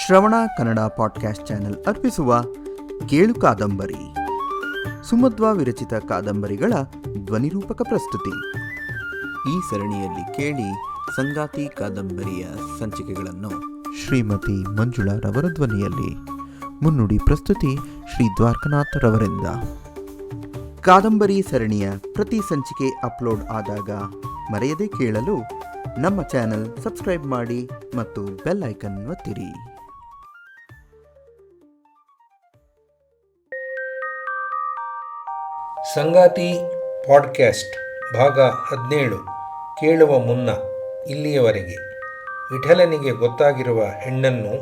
ಶ್ರವಣ Kannada podcast channel ಅರ್ಪಿಸುವ ಕೇಳು ಕಾದಂಬರಿ, ಸುಮಧ್ವ ವಿರಚಿತ ಕಾದಂಬರಿಗಳ ಧ್ವನಿರೂಪಕ ಪ್ರಸ್ತುತಿ. ಈ ಸರಣಿಯಲ್ಲಿ ಕೇಳಿ ಸಂಗಾತಿ ಕಾದಂಬರಿಯ ಸಂಚಿಕೆಗಳನ್ನು ಶ್ರೀಮತಿ ಮಂಜುಳಾ ರವರ ಧ್ವನಿಯಲ್ಲಿ. ಮುನ್ನುಡಿ ಪ್ರಸ್ತುತಿ ಶ್ರೀ ದ್ವಾರಕನಾಥ್ ರವರಿಂದ. ಕಾದಂಬರಿ ಸರಣಿಯ ಪ್ರತಿ ಸಂಚಿಕೆ ಅಪ್ಲೋಡ್ ಆದಾಗ ಮರೆಯದೆ ಕೇಳಲು ನಮ್ಮ ಚಾನೆಲ್ ಸಬ್ಸ್ಕ್ರೈಬ್ ಮಾಡಿ ಮತ್ತು ಬೆಲ್ ಐಕನ್ ಒತ್ತಿರಿ. ಸಂಗಾತಿ ಪಾಡ್ಕ್ಯಾಸ್ಟ್ ಭಾಗ 17 ಕೇಳುವ ಮುನ್ನ. ಇಲ್ಲಿಯವರೆಗೆ ವಿಠಲನಿಗೆ ಗೊತ್ತಾಗಿರುವ ಹೆಣ್ಣನ್ನು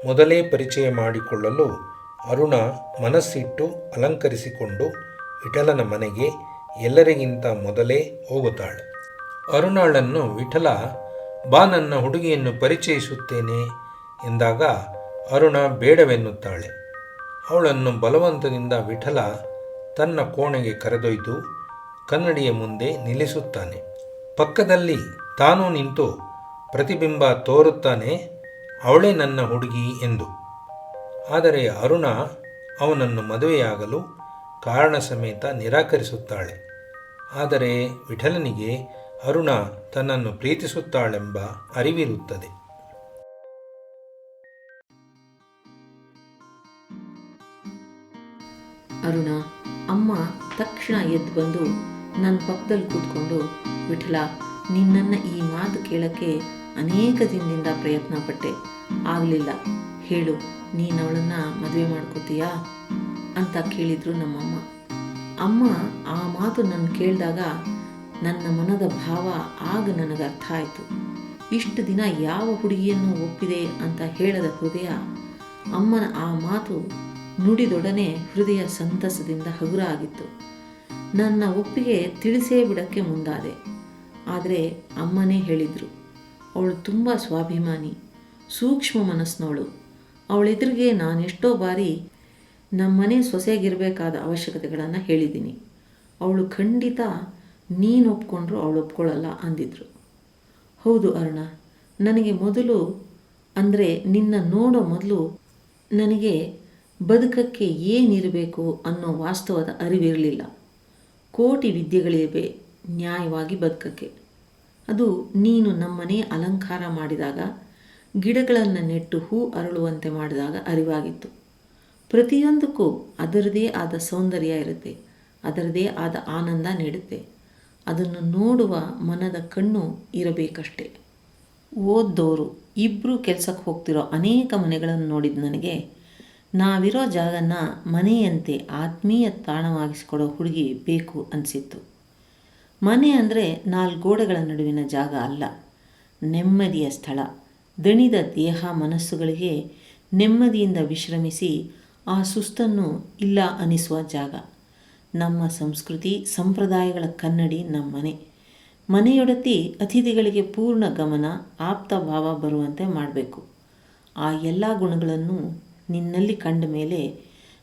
ಮೊದಲೇ ಪರಿಚಯ ಮಾಡಿಕೊಳ್ಳಲು ಅರುಣ ಮನಸ್ಸಿಟ್ಟು ಅಲಂಕರಿಸಿಕೊಂಡು ವಿಠಲನ ಮನೆಗೆ ಎಲ್ಲರಿಗಿಂತ ಮೊದಲೇ ಹೋಗುತ್ತಾಳೆ. ಅರುಣಾಳನ್ನು ವಿಠಲ ಬಾ ನನ್ನ ಹುಡುಗಿಯನ್ನು ಪರಿಚಯಿಸುತ್ತೇನೆ ಎಂದಾಗ ಅರುಣ ಬೇಡವೆನ್ನುತ್ತಾಳೆ. ಅವಳನ್ನು ಬಲವಂತದಿಂದ ವಿಠಲ ತನ್ನ ಕೋಣೆಗೆ ಕರೆದೊಯ್ದು ಕನ್ನಡಿಯ ಮುಂದೆ ನಿಲ್ಲಿಸುತ್ತಾನೆ. ಪಕ್ಕದಲ್ಲಿ ತಾನೂ ನಿಂತು ಪ್ರತಿಬಿಂಬ ತೋರುತ್ತಾನೆ, ಅವಳೇ ನನ್ನ ಹುಡುಗಿ ಎಂದು. ಆದರೆ ಅರುಣ ಅವನನ್ನು ಮದುವೆಯಾಗಲು ಕಾರಣ ಸಮೇತ ನಿರಾಕರಿಸುತ್ತಾಳೆ. ಆದರೆ ವಿಠಲನಿಗೆ ಅರುಣ ತನ್ನನ್ನು ಪ್ರೀತಿಸುತ್ತಾಳೆಂಬ ಅರಿವಿರುತ್ತದೆ. ಅರುಣ, ಅಮ್ಮ ತಕ್ಷಣ ಎದ್ದು ಬಂದು ನನ್ನ ಪಕ್ಕದಲ್ಲಿ ಕೂತ್ಕೊಂಡು, ವಿಠಲ, ನಿನ್ನನ್ನು ಈ ಮಾತು ಕೇಳೋಕ್ಕೆ ಅನೇಕ ದಿನದಿಂದ ಪ್ರಯತ್ನ ಪಟ್ಟೆ, ಆಗಲಿಲ್ಲ, ಹೇಳು, ನೀನು ಅವಳನ್ನು ಮದುವೆ ಮಾಡ್ಕೋತೀಯಾ ಅಂತ ಕೇಳಿದರು ನಮ್ಮಮ್ಮ. ಅಮ್ಮ ಆ ಮಾತು ನನ್ನ ಕೇಳಿದಾಗ ನನ್ನ ಮನದ ಭಾವ ಆಗ ನನಗೆ ಅರ್ಥ ಆಯಿತು. ಇಷ್ಟು ದಿನ ಯಾವ ಹುಡುಗಿಯನ್ನು ಒಪ್ಪಿದೆ ಅಂತ ಹೇಳದ ಹೃದಯ ಅಮ್ಮನ ಆ ಮಾತು ನುಡಿದೊಡನೆ ಹೃದಯ ಸಂತಸದಿಂದ ಹಗುರ ಆಗಿತ್ತು. ನನ್ನ ಒಪ್ಪಿಗೆ ತಿಳಿಸೇ ಬಿಡೋಕ್ಕೆ ಮುಂದಾದೆ. ಆದರೆ ಅಮ್ಮನೇ ಹೇಳಿದರು, ಅವಳು ತುಂಬ ಸ್ವಾಭಿಮಾನಿ, ಸೂಕ್ಷ್ಮ ಮನಸ್ಸಿನವಳು. ಅವಳೆದುರಿಗೆ ನಾನೆಷ್ಟೋ ಬಾರಿ ನಮ್ಮನೆ ಸೊಸೆಗಿರಬೇಕಾದ ಅವಶ್ಯಕತೆಗಳನ್ನು ಹೇಳಿದ್ದೀನಿ. ಅವಳು ಖಂಡಿತ ನೀನು ಒಪ್ಕೊಂಡ್ರು ಅವಳು ಒಪ್ಕೊಳ್ಳಲ್ಲ ಅಂದಿದ್ರು. ಹೌದು ಅರುಣ, ನನಗೆ ಮೊದಲು ಅಂದರೆ ನಿನ್ನ ನೋಡೋ ಮೊದಲು ನನಗೆ ಬದುಕಕ್ಕೆ ಏನಿರಬೇಕು ಅನ್ನೋ ವಾಸ್ತವದ ಅರಿವಿರಲಿಲ್ಲ. ಕೋಟಿ ವಿದ್ಯೆಗಳಿವೆ ನ್ಯಾಯವಾಗಿ ಬದುಕಕ್ಕೆ. ಅದು ನೀನು ನಮ್ಮನೆ ಅಲಂಕಾರ ಮಾಡಿದಾಗ, ಗಿಡಗಳನ್ನು ನೆಟ್ಟು ಹೂ ಅರಳುವಂತೆ ಮಾಡಿದಾಗ ಅರಿವಾಗಿತ್ತು. ಪ್ರತಿಯೊಂದಕ್ಕೂ ಅದರದೇ ಆದ ಸೌಂದರ್ಯ ಇರುತ್ತೆ, ಅದರದೇ ಆದ ಆನಂದ ನೀಡುತ್ತೆ. ಅದನ್ನು ನೋಡುವ ಮನದ ಕಣ್ಣು ಇರಬೇಕಷ್ಟೆ. ಓದ್ದೋರು ಇಬ್ಬರು ಕೆಲಸಕ್ಕೆ ಹೋಗ್ತಿರೋ ಅನೇಕ ಮನೆಗಳನ್ನು ನೋಡಿದ ನನಗೆ ನಾವಿರೋ ಜಾಗನ ಮನೆಯಂತೆ ಆತ್ಮೀಯ ತಾಣವಾಗಿಸಿಕೊಡೋ ಹುಡುಗಿ ಬೇಕು ಅನಿಸಿತ್ತು. ಮನೆ ಅಂದರೆ 4 ಗೋಡೆಗಳ ನಡುವಿನ ಜಾಗ ಅಲ್ಲ, ನೆಮ್ಮದಿಯ ಸ್ಥಳ. ದಣಿದ ದೇಹ ಮನಸ್ಸುಗಳಿಗೆ ನೆಮ್ಮದಿಯಿಂದ ವಿಶ್ರಮಿಸಿ ಆ ಸುಸ್ತನ್ನು ಇಲ್ಲ ಅನಿಸುವ ಜಾಗ. ನಮ್ಮ ಸಂಸ್ಕೃತಿ ಸಂಪ್ರದಾಯಗಳ ಕನ್ನಡಿ ನಮ್ಮ ಮನೆ. ಮನೆಯೊಡತಿ ಅತಿಥಿಗಳಿಗೆ ಪೂರ್ಣ ಗಮನ, ಆಪ್ತ ಭಾವ ಬರುವಂತೆ ಮಾಡಬೇಕು. ಆ ಎಲ್ಲ ಗುಣಗಳನ್ನು ನಿನ್ನಲ್ಲಿ ಕಂಡ ಮೇಲೆ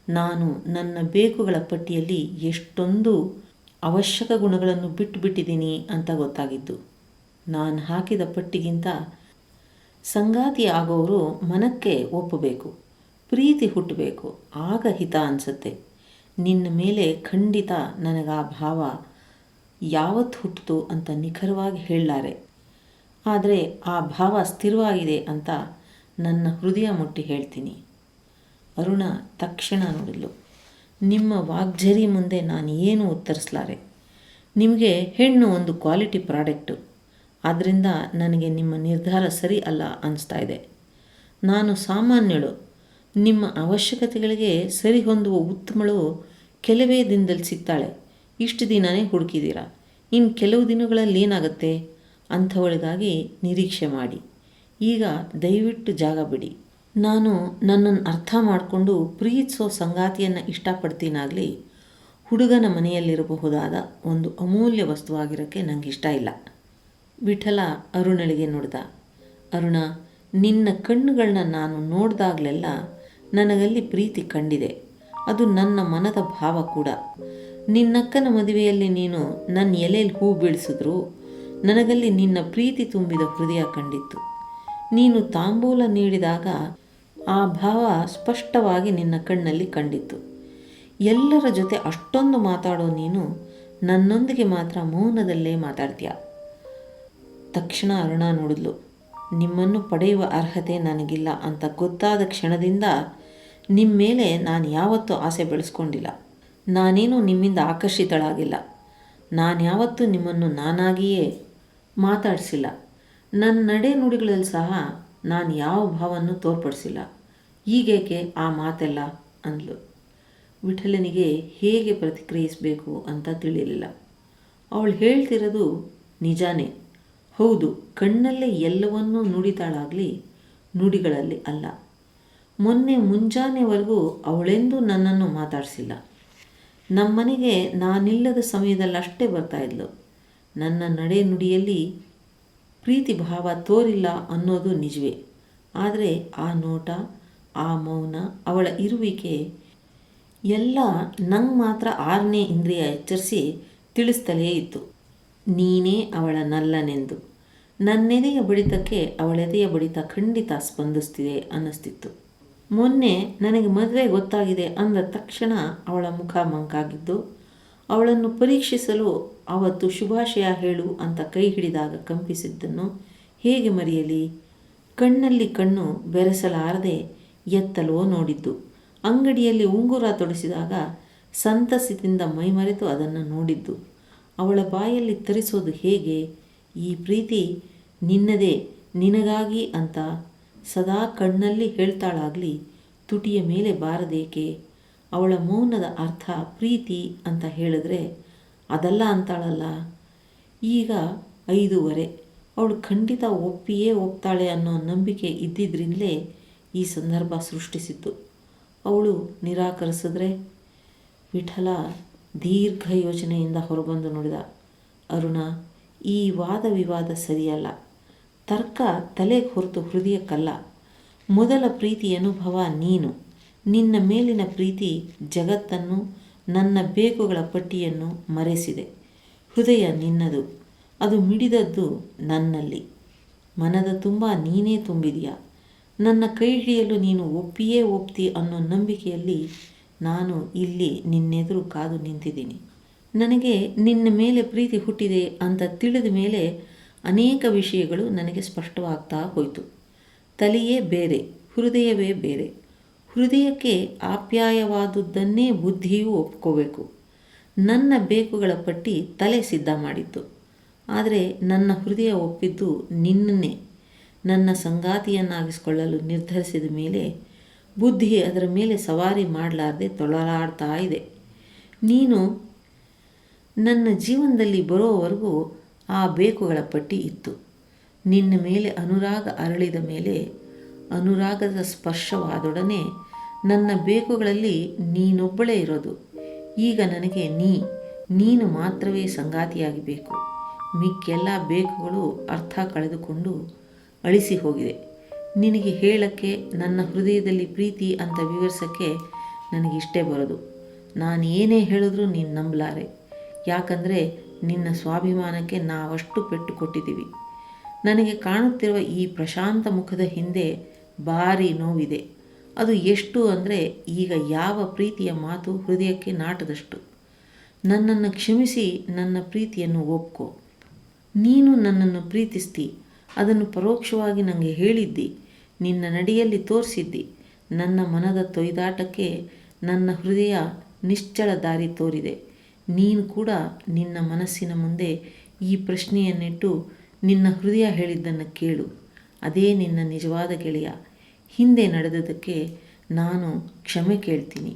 ನಾನು ನನ್ನ ಬೇಕುಗಳ ಪಟ್ಟಿಯಲ್ಲಿ ಎಷ್ಟೊಂದು ಅವಶ್ಯಕ ಗುಣಗಳನ್ನು ಬಿಟ್ಟಿದ್ದೀನಿ ಅಂತ ಗೊತ್ತಾಗಿದ್ದು. ನಾನು ಹಾಕಿದ ಪಟ್ಟಿಗಿಂತ ಸಂಗಾತಿ ಆಗೋರು ಮನಕ್ಕೆ ಒಪ್ಪಬೇಕು, ಪ್ರೀತಿ ಹುಟ್ಟಬೇಕು, ಆಗ ಹಿತ ಅನಿಸುತ್ತೆ. ನಿನ್ನ ಮೇಲೆ ಖಂಡಿತ ನನಗೆ ಆ ಭಾವ ಯಾವತ್ತು ಹುಟ್ಟಿತು ಅಂತ ನಿಖರವಾಗಿ ಹೇಳಲಾರೆ. ಆದರೆ ಆ ಭಾವ ಸ್ಥಿರವಾಗಿದೆ ಅಂತ ನನ್ನ ಹೃದಯ ಮುಟ್ಟಿ ಹೇಳ್ತೀನಿ. ಅರುಣ ತಕ್ಷಣ ನೋಡಿದ್ಲು. ನಿಮ್ಮ ವಾಗ್ಝರಿ ಮುಂದೆ ನಾನು ಏನು ಉತ್ತರಿಸಲಾರೆ. ನಿಮಗೆ ಹೆಣ್ಣು ಒಂದು ಕ್ವಾಲಿಟಿ ಪ್ರಾಡಕ್ಟು. ಆದ್ದರಿಂದ ನನಗೆ ನಿಮ್ಮ ನಿರ್ಧಾರ ಸರಿ ಅಲ್ಲ ಅನಿಸ್ತಾ ಇದೆ. ನಾನು ಸಾಮಾನ್ಯಳು. ನಿಮ್ಮ ಅವಶ್ಯಕತೆಗಳಿಗೆ ಸರಿ ಹೊಂದುವ ಉತ್ತಮಳು ಕೆಲವೇ ದಿನದಲ್ಲಿ ಸಿಗ್ತಾಳೆ. ಇಷ್ಟು ದಿನವೇ ಹುಡುಕಿದ್ದೀರಾ, ಇನ್ನು ಕೆಲವು ದಿನಗಳಲ್ಲಿ ಏನಾಗುತ್ತೆ? ಅಂಥವಳಿಗಾಗಿ ನಿರೀಕ್ಷೆ ಮಾಡಿ. ಈಗ ದಯವಿಟ್ಟು ಜಾಗ ಬಿಡಿ. ನಾನು ನನ್ನನ್ನು ಅರ್ಥ ಮಾಡಿಕೊಂಡು ಪ್ರೀತಿಸೋ ಸಂಗಾತಿಯನ್ನು ಇಷ್ಟಪಡ್ತೀನಾಗಲಿ ಹುಡುಗನ ಮನೆಯಲ್ಲಿರಬಹುದಾದ ಒಂದು ಅಮೂಲ್ಯ ವಸ್ತುವಾಗಿರೋಕ್ಕೆ ನನಗೆ ಇಷ್ಟ ಇಲ್ಲ. ವಿಠಲ ಅರುಣಳಿಗೆ ನೋಡಿದ. ಅರುಣ, ನಿನ್ನ ಕಣ್ಣುಗಳನ್ನ ನಾನು ನೋಡಿದಾಗಲೆಲ್ಲ ನನಗಲ್ಲಿ ಪ್ರೀತಿ ಕಂಡಿದೆ. ಅದು ನನ್ನ ಮನದ ಭಾವ ಕೂಡ. ನಿನ್ನಕ್ಕನ ಮದುವೆಯಲ್ಲಿ ನೀನು ನನ್ನ ಎಲೆಯಲ್ಲಿ ಹೂ ಬೀಳಿಸಿದ್ರು ನನಗಲ್ಲಿ ನಿನ್ನ ಪ್ರೀತಿ ತುಂಬಿದ ಹೃದಯ ಕಂಡಿತ್ತು. ನೀನು ತಾಂಬೂಲ ನೀಡಿದಾಗ ಆ ಭಾವ ಸ್ಪಷ್ಟವಾಗಿ ನಿನ್ನ ಕಣ್ಣಲ್ಲಿ ಕಂಡಿತ್ತು. ಎಲ್ಲರ ಜೊತೆ ಅಷ್ಟೊಂದು ಮಾತಾಡೋ ನೀನು ನನ್ನೊಂದಿಗೆ ಮಾತ್ರ ಮೌನದಲ್ಲೇ ಮಾತಾಡ್ತೀಯ. ತಕ್ಷಣ ಅರುಣಾ ನೋಡಿದ್ಲು. ನಿಮ್ಮನ್ನು ಪಡೆಯುವ ಅರ್ಹತೆ ನನಗಿಲ್ಲ ಅಂತ ಗೊತ್ತಾದ ಕ್ಷಣದಿಂದ ನಿಮ್ಮ ಮೇಲೆ ನಾನು ಯಾವತ್ತೂ ಆಸೆ ಬೆಳೆಸ್ಕೊಂಡಿಲ್ಲ. ನಾನೇನು ನಿಮ್ಮಿಂದ ಆಕರ್ಷಿತಳಾಗಿಲ್ಲ. ನಾನು ಯಾವತ್ತೂ ನಿಮ್ಮನ್ನು ನಾನಾಗಿಯೇ ಮಾತಾಡಿಸಿಲ್ಲ. ನನ್ನ ನಡೆ ನುಡಿಗಳಲ್ಲಿ ಸಹ ನಾನು ಯಾವ ಭಾವವನ್ನು ತೋರ್ಪಡಿಸಿಲ್ಲ. ಈಗೇಕೆ ಆ ಮಾತೆಲ್ಲ ಅಂದ್ಲು. ವಿಠಲನಿಗೆ ಹೇಗೆ ಪ್ರತಿಕ್ರಿಯಿಸಬೇಕು ಅಂತ ತಿಳಿಯಲಿಲ್ಲ. ಅವಳು ಹೇಳ್ತಿರೋದು ನಿಜಾನೇ. ಹೌದು, ಕಣ್ಣಲ್ಲೇ ಎಲ್ಲವನ್ನೂ ನುಡಿತಾಳಾಗಲಿ, ನುಡಿಗಳಲ್ಲಿ ಅಲ್ಲ. ಮೊನ್ನೆ ಮುಂಜಾನೆವರೆಗೂ ಅವಳೆಂದೂ ನನ್ನನ್ನು ಮಾತಾಡಿಸಿಲ್ಲ. ನಮ್ಮನೆಗೆ ನಾನಿಲ್ಲದ ಸಮಯದಲ್ಲಷ್ಟೇ ಬರ್ತಾಯಿದ್ಲು. ನನ್ನ ನಡೆ ನುಡಿಯಲ್ಲಿ ಪ್ರೀತಿ ಭಾವ ತೋರಿಲ್ಲ ಅನ್ನೋದು ನಿಜವೇ. ಆದರೆ ಆ ನೋಟ, ಆ ಮೌನ, ಅವಳ ಇರುವಿಕೆ ಎಲ್ಲ ನಂಗೆ ಮಾತ್ರ 6ನೇ ಇಂದ್ರಿಯ ಎಚ್ಚರಿಸಿ ತಿಳಿಸ್ತಲೇ ಇತ್ತು, ನೀನೇ ಅವಳ ನಲ್ಲನೆಂದು. ನನ್ನೆದೆಯ ಬಡಿತಕ್ಕೆ ಅವಳೆದೆಯ ಬಡಿತ ಖಂಡಿತ ಸ್ಪಂದಿಸ್ತಿದೆ ಅನ್ನಿಸ್ತಿತ್ತು. ಮೊನ್ನೆ ನನಗೆ ಮದುವೆ ಗೊತ್ತಾಗಿದೆ ಅಂದ ತಕ್ಷಣ ಅವಳ ಮುಖ ಮಂಕಾಗಿದ್ದು, ಅವಳನ್ನು ಪರೀಕ್ಷಿಸಲು ಅವತ್ತು ಶುಭಾಶಯ ಹೇಳು ಅಂತ ಕೈ ಹಿಡಿದಾಗ ಕಂಪಿಸಿದ್ದನ್ನು ಹೇಗೆ ಮರೆಯಲಿ? ಕಣ್ಣಲ್ಲಿ ಕಣ್ಣು ಬೆರೆಸಲಾರದೆ ಎತ್ತಲೋ ನೋಡಿದ್ದು. ಅಂಗಡಿಯಲ್ಲಿ ಉಂಗುರ ತೊಡಿಸಿದಾಗ ಸಂತಸದಿಂದ ಮೈಮರೆತು ಅದನ್ನು ನೋಡಿದ್ದು. ಅವಳ ಬಾಯಲ್ಲಿ ತರಿಸೋದು ಹೇಗೆ? ಈ ಪ್ರೀತಿ ನಿನ್ನದೇ, ನಿನಗಾಗಿ ಅಂತ ಸದಾ ಕಣ್ಣಲ್ಲಿ ಹೇಳ್ತಾಳಾಗಲಿ, ತುಟಿಯ ಮೇಲೆ ಬಾರದೇಕೆ? ಅವಳ ಮೌನದ ಅರ್ಥ ಪ್ರೀತಿ ಅಂತ ಹೇಳಿದ್ರೆ ಅದಲ್ಲ ಅಂತಾಳಲ್ಲ. ಈಗ 5:15. ಅವಳು ಖಂಡಿತ ಒಪ್ಪಿಯೇ ಒಪ್ತಾಳೆ ಅನ್ನೋ ನಂಬಿಕೆ ಇದ್ದಿದ್ರಿಂದಲೇ ಈ ಸಂದರ್ಭ ಸೃಷ್ಟಿಸಿದ್ದು. ಅವಳು ನಿರಾಕರಿಸಿದ್ರೆ? ವಿಠಲ ದೀರ್ಘ ಯೋಚನೆಯಿಂದ ಹೊರಬಂದು ನೋಡಿದ. ಅರುಣ, ಈ ವಾದ ವಿವಾದ ಸರಿಯಲ್ಲ. ತರ್ಕ ತಲೆಗೆ ಹೊರತು ಹೃದಯಕ್ಕಲ್ಲ. ಮೊದಲ ಪ್ರೀತಿ ಅನುಭವ ನೀನು. ನಿನ್ನ ಮೇಲಿನ ಪ್ರೀತಿ ಜಗತ್ತನ್ನು, ನನ್ನ ಬೇಕುಗಳ ಪಟ್ಟಿಯನ್ನು ಮರೆಸಿದೆ. ಹೃದಯ ನಿನ್ನದು, ಅದು ಮಿಡಿದದ್ದು ನನ್ನಲ್ಲಿ. ಮನದ ತುಂಬ ನೀನೇ ತುಂಬಿದೆಯಾ. ನನ್ನ ಕೈ ಹಿಡಿಯಲು ನೀನು ಒಪ್ಪಿಯೇ ಒಪ್ತಿ ಅನ್ನೋ ನಂಬಿಕೆಯಲ್ಲಿ ನಾನು ಇಲ್ಲಿ ನಿನ್ನೆದುರು ಕಾದು ನಿಂತಿದ್ದೀನಿ. ನನಗೆ ನಿನ್ನ ಮೇಲೆ ಪ್ರೀತಿ ಹುಟ್ಟಿದೆ ಅಂತ ತಿಳಿದ ಮೇಲೆ ಅನೇಕ ವಿಷಯಗಳು ನನಗೆ ಸ್ಪಷ್ಟವಾಗ್ತಾ ಹೋಯಿತು. ತಲೆಯೇ ಬೇರೆ, ಹೃದಯವೇ ಬೇರೆ. ಹೃದಯಕ್ಕೆ ಆಪ್ಯಾಯವಾದುದನ್ನೇ ಬುದ್ಧಿಯೂ ಒಪ್ಕೋಬೇಕು. ನನ್ನ ಬೇಕುಗಳ ಪಟ್ಟಿ ತಲೆ ಸಿದ್ಧ ಮಾಡಿತ್ತು. ಆದರೆ ನನ್ನ ಹೃದಯ ಒಪ್ಪಿದ್ದು ನಿನ್ನನ್ನೇ. ನನ್ನ ಸಂಗಾತಿಯನ್ನಾಗಿಸಿಕೊಳ್ಳಲು ನಿರ್ಧರಿಸಿದ ಮೇಲೆ ಬುದ್ಧಿ ಅದರ ಮೇಲೆ ಸವಾರಿ ಮಾಡಲಾರದೆ ತೊಳಲಾಡ್ತಾ ಇದೆ. ನೀನು ನನ್ನ ಜೀವನದಲ್ಲಿ ಬರೋವರೆಗೂ ಆ ಬೇಕುಗಳ ಪಟ್ಟಿ ಇತ್ತು. ನಿನ್ನ ಮೇಲೆ ಅನುರಾಗ ಅರಳಿದ ಮೇಲೆ, ಅನುರಾಗದ ಸ್ಪರ್ಶವಾದೊಡನೆ ನನ್ನ ಬೇಕುಗಳಲ್ಲಿ ನೀನೊಬ್ಬಳೇ ಇರೋದು. ಈಗ ನನಗೆ ನೀನು ಮಾತ್ರವೇ ಸಂಗಾತಿಯಾಗಿ ಬೇಕು. ಮಿಕ್ಕೆಲ್ಲ ಬೇಕುಗಳು ಅರ್ಥ ಕಳೆದುಕೊಂಡು ಅಳಿಸಿ ಹೋಗಿದೆ. ನಿನಗೆ ಹೇಳಕ್ಕೆ, ನನ್ನ ಹೃದಯದಲ್ಲಿ ಪ್ರೀತಿ ಅಂತ ವಿವರಿಸೋಕ್ಕೆ ನನಗಿಷ್ಟೇ ಬರೋದು. ನಾನು ಏನೇ ಹೇಳಿದ್ರೂ ನೀನು ನಂಬಲಾರೆ. ಯಾಕಂದರೆ ನಿನ್ನ ಸ್ವಾಭಿಮಾನಕ್ಕೆ ನಾವಷ್ಟು ಪೆಟ್ಟು ಕೊಟ್ಟಿದ್ದೀವಿ. ನನಗೆ ಕಾಣುತ್ತಿರುವ ಈ ಪ್ರಶಾಂತ ಮುಖದ ಹಿಂದೆ ಭಾರಿ ನೋವಿದೆ. ಅದು ಎಷ್ಟು ಅಂದರೆ ಈಗ ಯಾವ ಪ್ರೀತಿಯ ಮಾತು ಹೃದಯಕ್ಕೆ ನಾಟದಷ್ಟು. ನನ್ನನ್ನು ಕ್ಷಮಿಸಿ ನನ್ನ ಪ್ರೀತಿಯನ್ನು ಒಪ್ಕೊ. ನೀನು ನನ್ನನ್ನು ಪ್ರೀತಿಸ್ತಿ, ಅದನ್ನು ಪರೋಕ್ಷವಾಗಿ ನನಗೆ ಹೇಳಿದ್ದಿ, ನಿನ್ನ ನಡೆಯಲ್ಲಿ ತೋರಿಸಿದ್ದಿ. ನನ್ನ ಮನದ ತೊಯ್ದಾಟಕ್ಕೆ ನನ್ನ ಹೃದಯ ನಿಶ್ಚಳ ದಾರಿ ತೋರಿದೆ. ನೀನು ಕೂಡ ನಿನ್ನ ಮನಸ್ಸಿನ ಮುಂದೆ ಈ ಪ್ರಶ್ನೆಯನ್ನಿಟ್ಟು ನಿನ್ನ ಹೃದಯ ಹೇಳಿದ್ದನ್ನು ಕೇಳು. ಅದೇ ನಿನ್ನ ನಿಜವಾದ ಗೆಳೆಯ. ಹಿಂದೆ ನಡೆದದಕ್ಕೆ ನಾನು ಕ್ಷಮೆ ಕೇಳ್ತೀನಿ.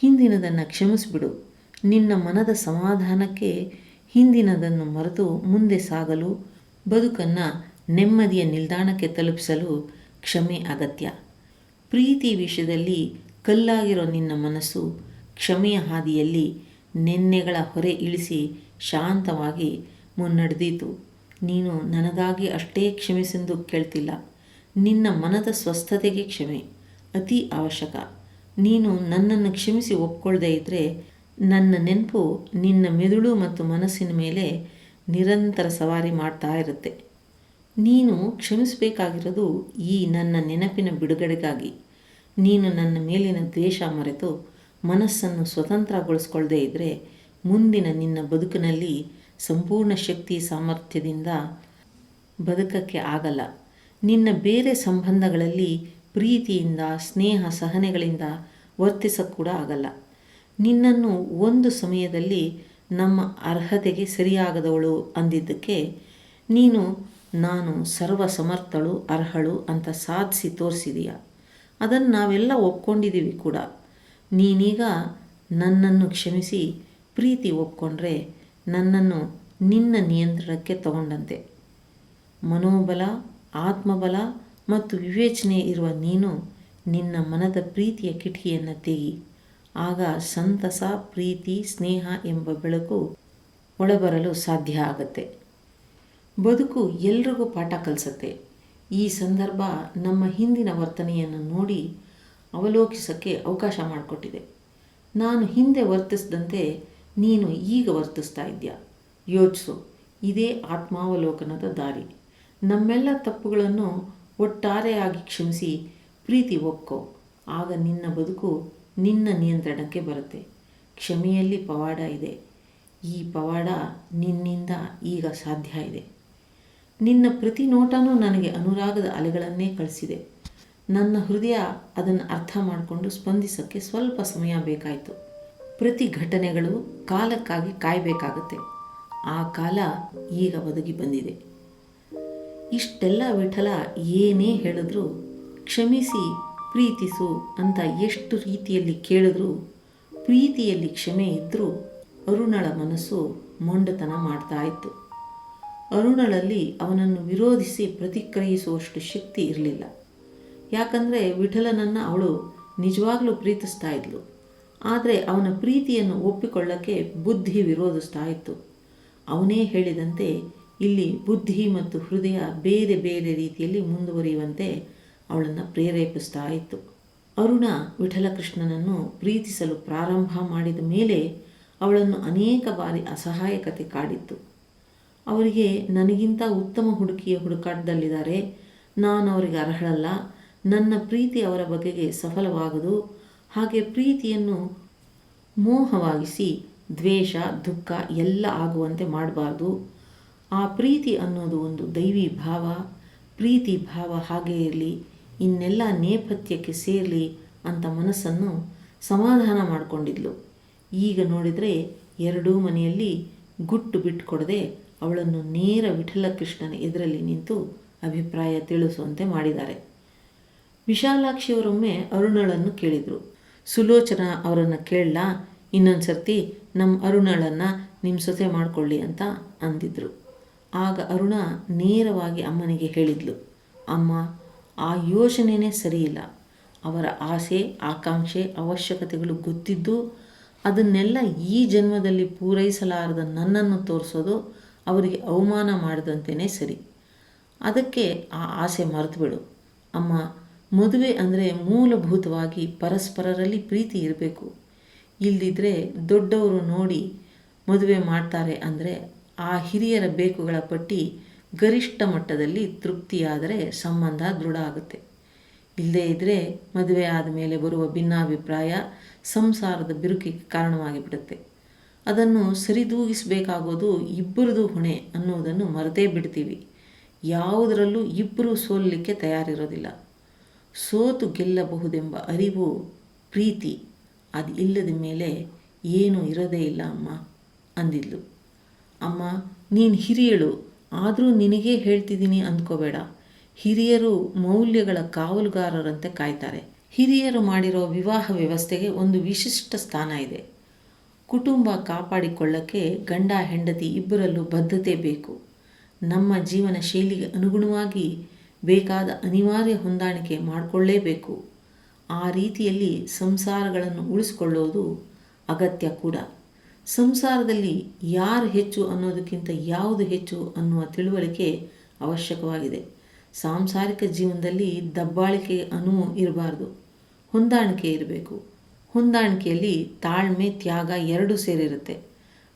ಹಿಂದಿನದನ್ನು ಕ್ಷಮಿಸಿಬಿಡು. ನಿನ್ನ ಮನದ ಸಮಾಧಾನಕ್ಕೆ ಹಿಂದಿನದನ್ನು ಮರೆತು ಮುಂದೆ ಸಾಗಲು, ಬದುಕನ್ನು ನೆಮ್ಮದಿಯ ನಿಲ್ದಾಣಕ್ಕೆ ತಲುಪಿಸಲು ಕ್ಷಮೆ ಅಗತ್ಯ. ಪ್ರೀತಿ ವಿಷಯದಲ್ಲಿ ಕಲ್ಲಾಗಿರೋ ನಿನ್ನ ಮನಸ್ಸು ಕ್ಷಮೆಯ ಹಾದಿಯಲ್ಲಿ ನೆನ್ನೆಗಳ ಹೊರೆ ಇಳಿಸಿ ಶಾಂತವಾಗಿ ಮುನ್ನಡೆದೀತು. ನೀನು ನನಗಾಗಿ ಅಷ್ಟೇ ಕ್ಷಮಿಸೆಂದು ಕೇಳ್ತಿಲ್ಲ. ನಿನ್ನ ಮನದ ಸ್ವಸ್ಥತೆಗೆ ಕ್ಷಮೆ ಅತಿ ಅವಶ್ಯಕ. ನೀನು ನನ್ನನ್ನು ಕ್ಷಮಿಸಿ ಒಪ್ಕೊಳ್ಳದೇ ಇದ್ದರೆ ನನ್ನ ನೆನಪು ನಿನ್ನ ಮೆದುಳು ಮತ್ತು ಮನಸ್ಸಿನ ಮೇಲೆ ನಿರಂತರ ಸವಾರಿ ಮಾಡ್ತಾ ಇರುತ್ತೆ. ನೀನು ಕ್ಷಮಿಸಬೇಕಾಗಿರೋದು ಈ ನನ್ನ ನೆನಪಿನ ಬಿಡುಗಡೆಗಾಗಿ. ನೀನು ನನ್ನ ಮೇಲಿನ ದ್ವೇಷ ಮರೆತು ಮನಸ್ಸನ್ನು ಸ್ವತಂತ್ರಗೊಳಿಸ್ಕೊಳ್ಳದೇ ಇದ್ದರೆ ಮುಂದಿನ ನಿನ್ನ ಬದುಕಿನಲ್ಲಿ ಸಂಪೂರ್ಣ ಶಕ್ತಿ ಸಾಮರ್ಥ್ಯದಿಂದ ಬದುಕಕ್ಕೆ ಆಗಲ್ಲ. ನಿನ್ನ ಬೇರೆ ಸಂಬಂಧಗಳಲ್ಲಿ ಪ್ರೀತಿಯಿಂದ ಸ್ನೇಹ ಸಹನೆಗಳಿಂದ ವರ್ತಿಸಕ್ಕೆ ಕೂಡ ಆಗಲ್ಲ. ನಿನ್ನನ್ನು ಒಂದು ಸಮಯದಲ್ಲಿ ನಮ್ಮ ಅರ್ಹತೆಗೆ ಸರಿಯಾಗದವಳು ಅಂದಿದ್ದಕ್ಕೆ ನೀನು ನಾನು ಸರ್ವ ಸಮರ್ಥಳು ಅರ್ಹಳು ಅಂತ ಸಾಧಿಸಿ ತೋರಿಸಿದೀಯ. ಅದನ್ನು ನಾವೆಲ್ಲ ಒಪ್ಕೊಂಡಿದ್ದೀವಿ ಕೂಡ. ನೀನೀಗ ನನ್ನನ್ನು ಕ್ಷಮಿಸಿ ಪ್ರೀತಿ ಒಪ್ಕೊಂಡ್ರೆ ನನ್ನನ್ನು ನಿನ್ನ ನಿಯಂತ್ರಣಕ್ಕೆ ತಗೊಂಡಂತೆ. ಮನೋಬಲ, ಆತ್ಮಬಲ ಮತ್ತು ವಿವೇಚನೆ ಇರುವ ನೀನು ನಿನ್ನ ಮನದ ಪ್ರೀತಿಯ ಕಿಟಕಿಯನ್ನು ತೆಗಿ. ಆಗ ಸಂತಸ, ಪ್ರೀತಿ, ಸ್ನೇಹ ಎಂಬ ಬೆಳಕು ಒಳಬರಲು ಸಾಧ್ಯ ಆಗುತ್ತೆ. ಬದುಕು ಎಲ್ರಿಗೂ ಪಾಠ ಕಲಿಸುತ್ತೆ. ಈ ಸಂದರ್ಭ ನಮ್ಮ ಹಿಂದಿನ ವರ್ತನೆಯನ್ನು ನೋಡಿ ಅವಲೋಕಿಸೋಕ್ಕೆ ಅವಕಾಶ ಮಾಡಿಕೊಟ್ಟಿದೆ. ನಾನು ಹಿಂದೆ ವರ್ತಿಸಿದಂತೆ ನೀನು ಈಗ ವರ್ತಿಸ್ತಾ ಇದೆಯಾ? ಯೋಚಿಸು. ಇದೇ ಆತ್ಮಾವಲೋಕನದ ದಾರಿ. ನಮ್ಮೆಲ್ಲ ತಪ್ಪುಗಳನ್ನು ಒಟ್ಟಾರೆಯಾಗಿ ಕ್ಷಮಿಸಿ ಪ್ರೀತಿ ಒಪ್ಕೋ. ಆಗ ನಿನ್ನ ಬದುಕು ನಿನ್ನ ನಿಯಂತ್ರಣಕ್ಕೆ ಬರುತ್ತೆ. ಕ್ಷಮೆಯಲ್ಲಿ ಪವಾಡ ಇದೆ. ಈ ಪವಾಡ ನಿನ್ನಿಂದ ಈಗ ಸಾಧ್ಯ ಇದೆ. ನಿನ್ನ ಪ್ರತಿ ನೋಟನೂ ನನಗೆ ಅನುರಾಗದ ಅಲೆಗಳನ್ನೇ ಕಳಿಸಿದೆ. ನನ್ನ ಹೃದಯ ಅದನ್ನು ಅರ್ಥ ಮಾಡಿಕೊಂಡು ಸ್ಪಂದಿಸೋಕ್ಕೆ ಸ್ವಲ್ಪ ಸಮಯ ಬೇಕಾಯಿತು. ಪ್ರತಿ ಘಟನೆಗಳು ಕಾಲಕ್ಕಾಗಿ ಕಾಯಬೇಕಾಗತ್ತೆ. ಆ ಕಾಲ ಈಗ ಒದಗಿ ಬಂದಿದೆ. ಇಷ್ಟೆಲ್ಲ ವಿಠಲ ಏನೇ ಹೇಳಿದ್ರು ಕ್ಷಮಿಸಿ ಪ್ರೀತಿಸು ಅಂತ ಎಷ್ಟು ರೀತಿಯಲ್ಲಿ ಕೇಳಿದ್ರು ಪ್ರೀತಿಯಲ್ಲಿ ಕ್ಷಮೆ ಇದ್ದರೂ ಅರುಣಳ ಮನಸ್ಸು ಮೊಂಡತನ ಮಾಡ್ತಾ ಇತ್ತು. ಅರುಣಳಲ್ಲಿ ಅವನನ್ನು ವಿರೋಧಿಸಿ ಪ್ರತಿಕ್ರಿಯಿಸುವಷ್ಟು ಶಕ್ತಿ ಇರಲಿಲ್ಲ. ಯಾಕಂದರೆ ವಿಠಲನನ್ನು ಅವಳು ನಿಜವಾಗ್ಲೂ ಪ್ರೀತಿಸ್ತಾ ಇದ್ಲು. ಆದರೆ ಅವನ ಪ್ರೀತಿಯನ್ನು ಒಪ್ಪಿಕೊಳ್ಳೋಕ್ಕೆ ಬುದ್ಧಿ ವಿರೋಧಿಸ್ತಾ ಇತ್ತು. ಅವನೇ ಹೇಳಿದಂತೆ ಇಲ್ಲಿ ಬುದ್ಧಿ ಮತ್ತು ಹೃದಯ ಬೇರೆ ಬೇರೆ ರೀತಿಯಲ್ಲಿ ಮುಂದುವರಿಯುವಂತೆ ಅವಳನ್ನು ಪ್ರೇರೇಪಿಸ್ತಾ ಇತ್ತು. ಅರುಣ ವಿಠಲಕೃಷ್ಣನನ್ನು ಪ್ರೀತಿಸಲು ಪ್ರಾರಂಭ ಮಾಡಿದ ಮೇಲೆ ಅವಳನ್ನು ಅನೇಕ ಬಾರಿ ಅಸಹಾಯಕತೆ ಕಾಡಿತ್ತು. ಅವರಿಗೆ ನನಗಿಂತ ಉತ್ತಮ ಹುಡುಗಿಯ ಹುಡುಕಾಟದಲ್ಲಿದ್ದಾರೆ, ನಾನು ಅವರಿಗೆ ಅರ್ಹಳಲ್ಲ, ನನ್ನ ಪ್ರೀತಿ ಅವರ ಬಗೆಗೆ ಸಫಲವಾಗದು, ಹಾಗೆ ಪ್ರೀತಿಯನ್ನು ಮೋಹವಾಗಿಸಿ ದ್ವೇಷ ದುಃಖ ಎಲ್ಲ ಆಗುವಂತೆ ಮಾಡಬಾರ್ದು. ಆ ಪ್ರೀತಿ ಅನ್ನೋದು ಒಂದು ದೈವಿ ಭಾವ, ಪ್ರೀತಿ ಭಾವ ಹಾಗೇ ಇರಲಿ, ಇನ್ನೆಲ್ಲ ನೇಪಥ್ಯಕ್ಕೆ ಸೇರಲಿ ಅಂತ ಮನಸ್ಸನ್ನು ಸಮಾಧಾನ ಮಾಡಿಕೊಂಡಿದ್ಲು. ಈಗ ನೋಡಿದರೆ ಎರಡೂ ಮನೆಯಲ್ಲಿ ಗುಟ್ಟು ಬಿಟ್ಟುಕೊಡದೆ ಅವಳನ್ನು ನೇರ ವಿಠಲಕೃಷ್ಣನ ಎದುರಲ್ಲಿ ನಿಂತು ಅಭಿಪ್ರಾಯ ತಿಳಿಸುವಂತೆ ಮಾಡಿದ್ದಾರೆ. ವಿಶಾಲಾಕ್ಷಿಯವರೊಮ್ಮೆ ಅರುಣಳನ್ನು ಕೇಳಿದರು. ಸುಲೋಚನಾ ಅವರನ್ನು ಕೇಳಲಾ, ಇನ್ನೊಂದು ಸರ್ತಿ ನಮ್ಮ ಅರುಣಳನ್ನು ನಿಮ್ಮ ಸೊಸೆ ಮಾಡಿಕೊಳ್ಳಿ ಅಂತ ಅಂದಿದ್ರು. ಆಗ ಅರುಣ ನೇರವಾಗಿ ಅಮ್ಮನಿಗೆ ಹೇಳಿದ್ಲು, ಅಮ್ಮ, ಆ ಯೋಚನೆಯೇ ಸರಿಯಿಲ್ಲ. ಅವರ ಆಸೆ ಆಕಾಂಕ್ಷೆ ಅವಶ್ಯಕತೆಗಳು ಗೊತ್ತಿದ್ದು ಅದನ್ನೆಲ್ಲ ಈ ಜನ್ಮದಲ್ಲಿ ಪೂರೈಸಲಾರದ ನನ್ನನ್ನು ತೋರಿಸೋದು ಅವರಿಗೆ ಅವಮಾನ ಮಾಡಿದಂತೆಯೇ ಸರಿ. ಅದಕ್ಕೆ ಆ ಆಸೆ ಮರೆತುಬಿಡು ಅಮ್ಮ. ಮದುವೆ ಅಂದರೆ ಮೂಲಭೂತವಾಗಿ ಪರಸ್ಪರರಲ್ಲಿ ಪ್ರೀತಿ ಇರಬೇಕು. ಇಲ್ಲದಿದ್ದರೆ ದೊಡ್ಡವರು ನೋಡಿ ಮದುವೆ ಮಾಡ್ತಾರೆ ಅಂದರೆ ಆ ಹಿರಿಯರ ಬೇಕುಗಳ ಪಟ್ಟಿ ಗರಿಷ್ಠ ಮಟ್ಟದಲ್ಲಿ ತೃಪ್ತಿಯಾದರೆ ಸಂಬಂಧ ದೃಢ ಆಗುತ್ತೆ. ಇಲ್ಲದೇ ಇದ್ದರೆ ಮದುವೆ ಆದಮೇಲೆ ಬರುವ ಭಿನ್ನಾಭಿಪ್ರಾಯ ಸಂಸಾರದ ಬಿರುಕಿಗೆ ಕಾರಣವಾಗಿಬಿಡುತ್ತೆ. ಅದನ್ನು ಸರಿದೂಗಿಸಬೇಕಾಗೋದು ಇಬ್ಬರದು ಹೊಣೆ ಅನ್ನೋದನ್ನು ಮರೆತೇ ಬಿಡ್ತೀವಿ. ಯಾವುದರಲ್ಲೂ ಇಬ್ಬರೂ ಸೋಲಲಿಕ್ಕೆ ತಯಾರಿರೋದಿಲ್ಲ. ಸೋತು ಗೆಲ್ಲಬಹುದೆಂಬ ಅರಿವು ಪ್ರೀತಿ ಅದು ಇಲ್ಲದ ಮೇಲೆ ಏನೂ ಇರೋದೇ ಇಲ್ಲ ಅಮ್ಮ ಅಂದಿದ್ಲು. ಅಮ್ಮ, ನೀನು ಹಿರಿಯಳು, ಆದರೂ ನಿನಗೇ ಹೇಳ್ತಿದ್ದೀನಿ ಅಂದ್ಕೋಬೇಡ. ಹಿರಿಯರು ಮೌಲ್ಯಗಳ ಕಾವಲುಗಾರರಂತೆ ಕಾಯ್ತಾರೆ. ಹಿರಿಯರು ಮಾಡಿರೋ ವಿವಾಹ ವ್ಯವಸ್ಥೆಗೆ ಒಂದು ವಿಶಿಷ್ಟ ಸ್ಥಾನ ಇದೆ. ಕುಟುಂಬ ಕಾಪಾಡಿಕೊಳ್ಳಕ್ಕೆ ಗಂಡ ಹೆಂಡತಿ ಇಬ್ಬರಲ್ಲೂ ಬದ್ಧತೆ ಬೇಕು. ನಮ್ಮ ಜೀವನ ಶೈಲಿಗೆ ಅನುಗುಣವಾಗಿ ಬೇಕಾದ ಅನಿವಾರ್ಯ ಹೊಂದಾಣಿಕೆ ಮಾಡಿಕೊಳ್ಳೇಬೇಕು. ಆ ರೀತಿಯಲ್ಲಿ ಸಂಸಾರಗಳನ್ನು ಉಳಿಸ್ಕೊಳ್ಳೋದು ಅಗತ್ಯ ಕೂಡ. ಸಂಸಾರದಲ್ಲಿ ಯಾರು ಹೆಚ್ಚು ಅನ್ನೋದಕ್ಕಿಂತ ಯಾವುದು ಹೆಚ್ಚು ಅನ್ನುವ ತಿಳುವಳಿಕೆ ಅವಶ್ಯಕವಾಗಿದೆ. ಸಾಂಸಾರಿಕ ಜೀವನದಲ್ಲಿ ದಬ್ಬಾಳಿಕೆ ಅನುವು ಇರಬಾರ್ದು, ಹೊಂದಾಣಿಕೆ ಇರಬೇಕು. ಹೊಂದಾಣಿಕೆಯಲ್ಲಿ ತಾಳ್ಮೆ ತ್ಯಾಗ ಎರಡೂ ಸೇರಿರುತ್ತೆ.